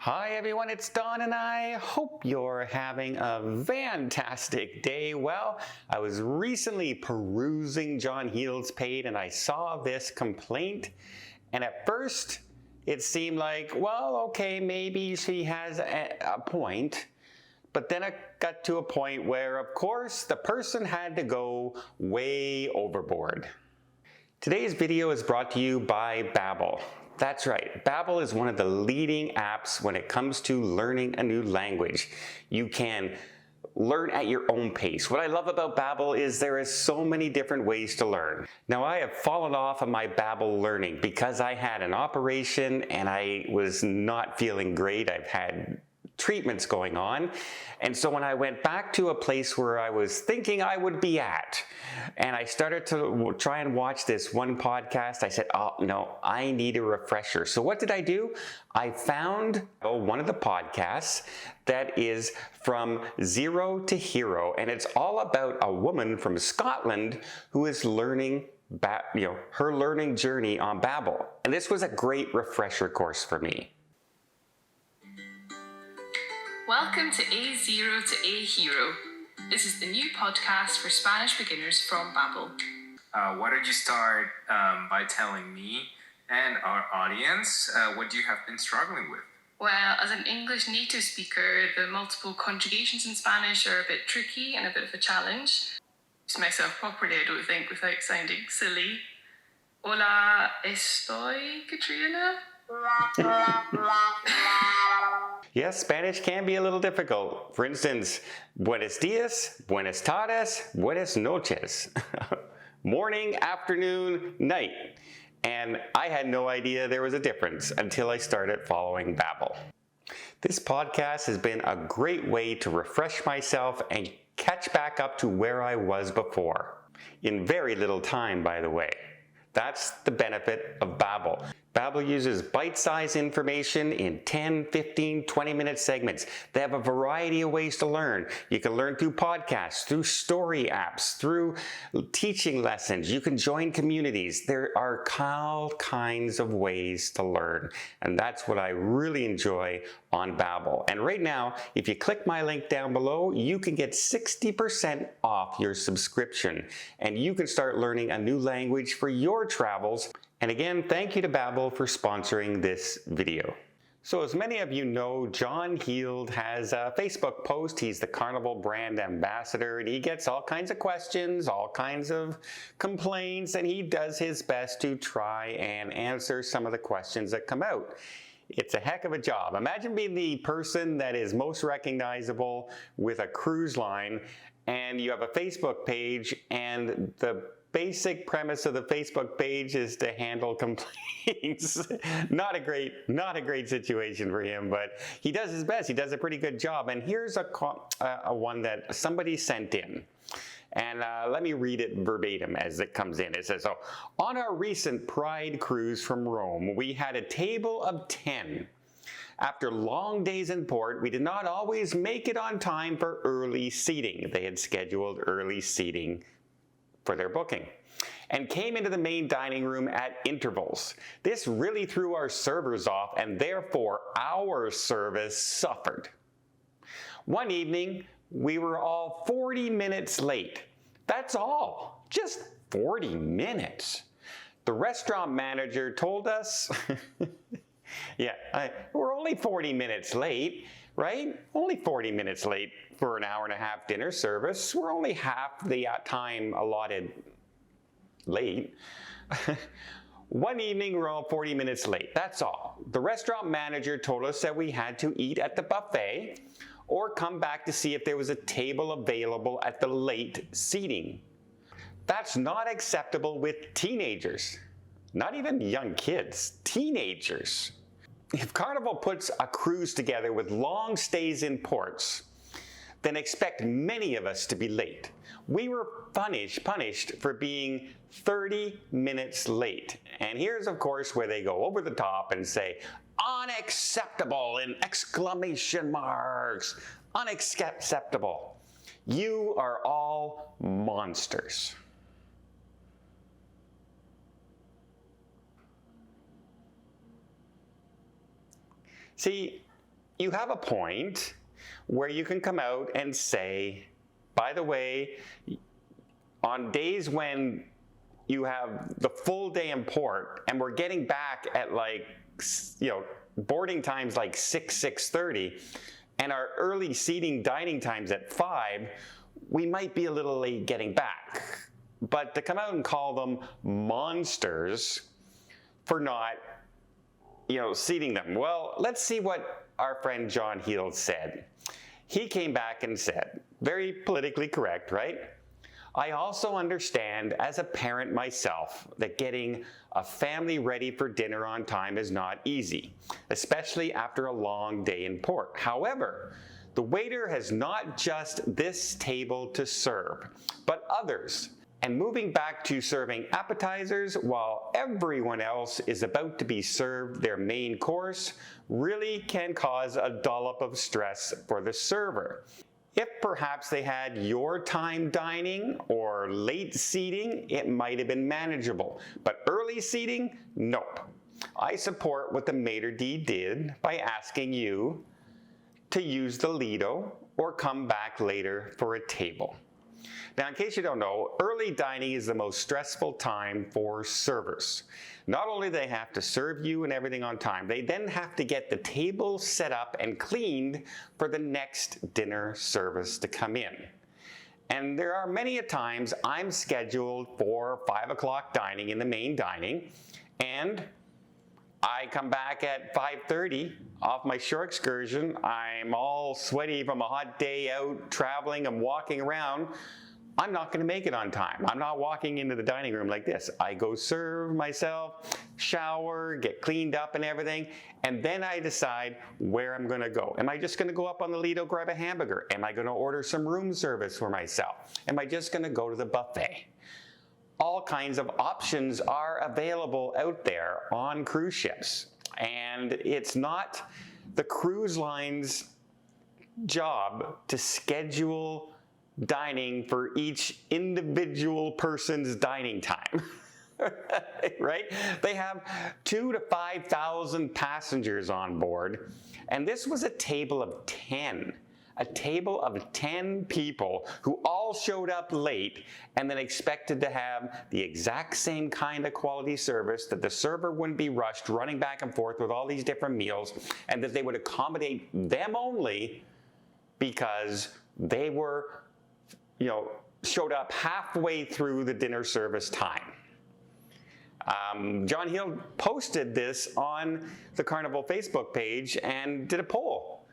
Hi everyone, it's Don and I hope you're having a fantastic day. Well, I was recently perusing John Heald's page and I saw this complaint, and at first it seemed like, well, okay, maybe she has a point, but then it got to a point where, of course, the person had to go way overboard. Today's video is brought to you by Babbel. That's right, Babbel is one of the leading apps when it comes to learning a new language. You can learn at your own pace. What I love about Babbel is there is so many different ways to learn. Now, I have fallen off of my Babbel learning because I had an operation and I was not feeling great. I've had treatments going on. And so when I went back to a place where I was thinking I would be at, and I started to try and watch this one podcast, I said, oh no, I need a refresher. So what did I do? I found one of the podcasts that is from Zero to Hero, and it's all about a woman from Scotland who is learning her learning journey on Babbel. And this was a great refresher course for me. Welcome to A0 to A Hero. This is the new podcast for Spanish beginners from Babbel. Why don't you start by telling me and our audience what you have been struggling with? Well, as an English native speaker, the multiple conjugations in Spanish are a bit tricky and a bit of a challenge. To myself properly, I don't think, without sounding silly. Hola, estoy, Katrina? Yes, Spanish can be a little difficult. For instance, buenos dias, buenas tardes, buenas noches. Morning, afternoon, night. And I had no idea there was a difference until I started following Babbel. This podcast has been a great way to refresh myself and catch back up to where I was before. In very little time, by the way. That's the benefit of Babbel. Babbel uses bite-sized information in 10, 15, 20-minute segments. They have a variety of ways to learn. You can learn through podcasts, through story apps, through teaching lessons. You can join communities. There are all kinds of ways to learn, and that's what I really enjoy on Babbel. And right now, if you click my link down below, you can get 60% off your subscription, and you can start learning a new language for your travels. And again, thank you to Babbel for sponsoring this video. So as many of you know, John Heald has a Facebook post. He's the Carnival brand ambassador, and he gets all kinds of questions, all kinds of complaints, and he does his best to try and answer some of the questions that come out. It's a heck of a job. Imagine being the person that is most recognizable with a cruise line, and you have a Facebook page, and the basic premise of the Facebook page is to handle complaints. Not a great situation for him, but he does his best. He does a pretty good job. And here's a one that somebody sent in. And let me read it verbatim as it comes in. It says, so, on our recent Pride cruise from Rome, we had a table of 10. After long days in port, we did not always make it on time for early seating. They had scheduled early seating for their booking, and came into the main dining room at intervals. This really threw our servers off, and therefore our service suffered. One evening, we were all 40 minutes late. That's all, just 40 minutes. The restaurant manager told us, we're only 40 minutes late, right? Only 40 minutes late for an hour-and-a-half dinner service. We're only half the time allotted late. One evening, we're all 40 minutes late. That's all. The restaurant manager told us that we had to eat at the buffet or come back to see if there was a table available at the late seating. That's not acceptable with teenagers. Not even young kids, teenagers. If Carnival puts a cruise together with long stays in ports, then expect many of us to be late. We were punished for being 30 minutes late. And here's, of course, where they go over the top and say, unacceptable in exclamation marks. Unacceptable. You are all monsters. See, you have a point where you can come out and say, by the way, on days when you have the full day in port and we're getting back at like, boarding times like 6:30, and our early seating dining times at 5, we might be a little late getting back. But to come out and call them monsters for not, seating them. Well, let's see what our friend John Heald said. He came back and said, very politically correct, right? I also understand as a parent myself that getting a family ready for dinner on time is not easy, especially after a long day in port. However, the waiter has not just this table to serve, but others. And moving back to serving appetizers while everyone else is about to be served their main course really can cause a dollop of stress for the server. If perhaps they had your time dining or late seating, it might have been manageable. But early seating, nope. I support what the maitre d' did by asking you to use the Lido or come back later for a table. Now, in case you don't know, early dining is the most stressful time for servers. Not only do they have to serve you and everything on time, they then have to get the table set up and cleaned for the next dinner service to come in. And there are many a times I'm scheduled for 5 o'clock dining in the main dining, and I come back at 5:30 off my shore excursion. I'm all sweaty from a hot day out traveling and walking around. I'm not going to make it on time. I'm not walking into the dining room like this. I go serve myself, shower, get cleaned up and everything, and then I decide where I'm going to go. Am I just going to go up on the Lido, grab a hamburger? Am I going to order some room service for myself? Am I just going to go to the buffet? All kinds of options are available out there on cruise ships. And it's not the cruise line's job to schedule dining for each individual person's dining time. Right? They have 2,000 to 5,000 passengers on board, and this was a table of 10. A table of 10 people who all showed up late and then expected to have the exact same kind of quality service, that the server wouldn't be rushed running back and forth with all these different meals, and that they would accommodate them only because they were, showed up halfway through the dinner service time. John Heald posted this on the Carnival Facebook page and did a poll.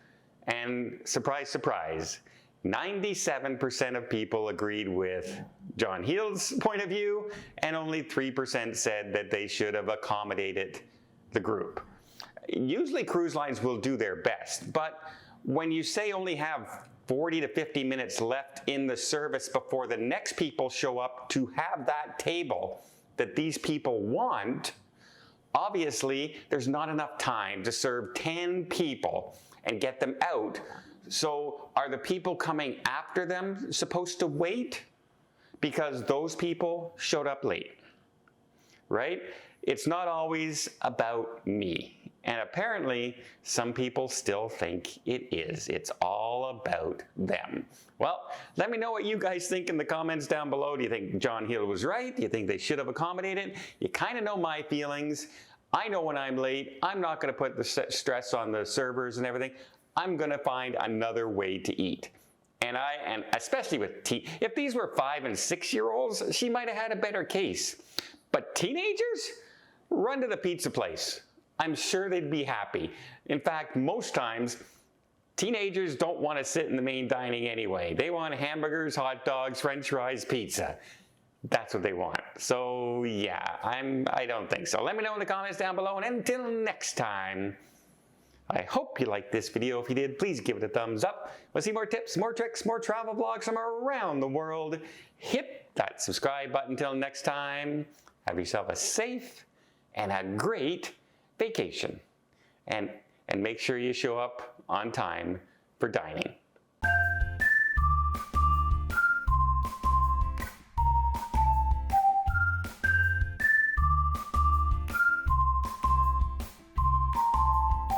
And surprise, surprise, 97% of people agreed with John Heald's point of view, and only 3% said that they should have accommodated the group. Usually cruise lines will do their best, but when you say only have 40 to 50 minutes left in the service before the next people show up to have that table that these people want, obviously there's not enough time to serve 10 people and get them out. So are the people coming after them supposed to wait because those people showed up late, right? It's not always about me. And apparently, some people still think it is. It's all about them. Well, let me know what you guys think in the comments down below. Do you think John Heald was right? Do you think they should have accommodated? You kind of know my feelings. I know when I'm late, I'm not going to put the stress on the servers and everything. I'm going to find another way to eat. And especially with if these were 5 and 6-year-olds, she might have had a better case. But teenagers? Run to the pizza place. I'm sure they'd be happy. In fact, most times, teenagers don't want to sit in the main dining anyway. They want hamburgers, hot dogs, french fries, pizza. That's what they want. So yeah, I don't think so. Let me know in the comments down below, and until next time, I hope you liked this video. If you did, please give it a thumbs up. Want to see more tips, more tricks, more travel vlogs from around the world? Hit that subscribe button. Until next time, have yourself a safe and a great vacation. And make sure you show up on time for dining.